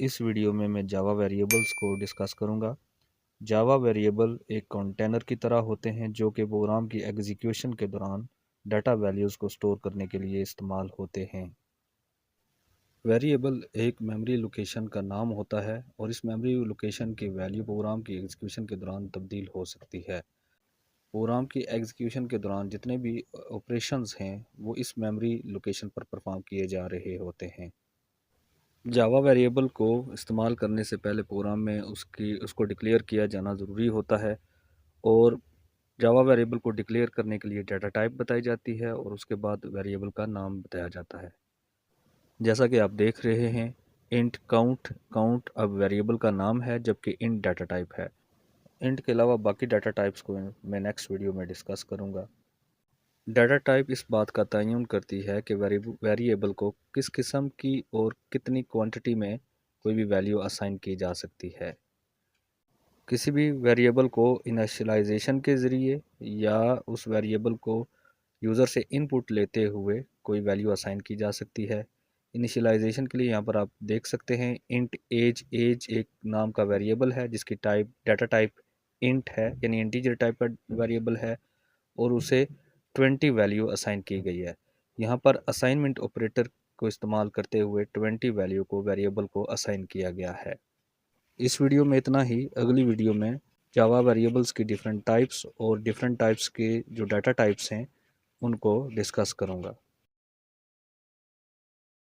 इस वीडियो में मैं जावा वेरिएबल्स को डिस्कस करूंगा। जावा वेरिएबल एक कंटेनर की तरह होते हैं जो कि प्रोग्राम की एग्जीक्यूशन के दौरान डाटा वैल्यूज़ को स्टोर करने के लिए इस्तेमाल होते हैं। वेरिएबल एक मेमोरी लोकेशन का नाम होता है और इस मेमोरी लोकेशन की वैल्यू प्रोग्राम की एग्जीक्यूशन के दौरान तब्दील हो सकती है। प्रोग्राम की एग्जीक्यूशन के दौरान जितने भी ऑपरेशंस हैं वो इस मेमोरी लोकेशन पर परफॉर्म किए जा रहे होते हैं। जावा वेरिएबल को इस्तेमाल करने से पहले प्रोग्राम में उसको डिक्लेयर किया जाना ज़रूरी होता है और जावा वेरिएबल को डिक्लेयर करने के लिए डाटा टाइप बताई जाती है और उसके बाद वेरिएबल का नाम बताया जाता है। जैसा कि आप देख रहे हैं, इंट काउंट काउंट अब वेरिएबल का नाम है जबकि इंट डाटा टाइप है। इंट के अलावा बाकी डाटा टाइप्स को मैं नेक्स्ट वीडियो में डिस्कस करूँगा। डाटा टाइप इस बात का तयन करती है कि वेरिएबल को किस किस्म की और कितनी क्वांटिटी में कोई भी वैल्यू असाइन की जा सकती है। किसी भी वेरिएबल को इनिशियलाइजेशन के ज़रिए या उस वेरिएबल को यूज़र से इनपुट लेते हुए कोई वैल्यू असाइन की जा सकती है। इनिशियलाइजेशन के लिए यहाँ पर आप देख सकते हैं इंट एज एक नाम का वेरिएबल है जिसकी डाटा टाइप इंट है, यानी इंटीजर टाइप का वेरिएबल है और उसे 20 वैल्यू असाइन की गई है। यहाँ पर असाइनमेंट ऑपरेटर को इस्तेमाल करते हुए 20 वैल्यू को वेरिएबल को असाइन किया गया है। इस वीडियो में इतना ही। अगली वीडियो में जावा वेरिएबल्स की डिफरेंट टाइप्स और डिफरेंट टाइप्स के जो डाटा टाइप्स हैं उनको डिस्कस करूँगा।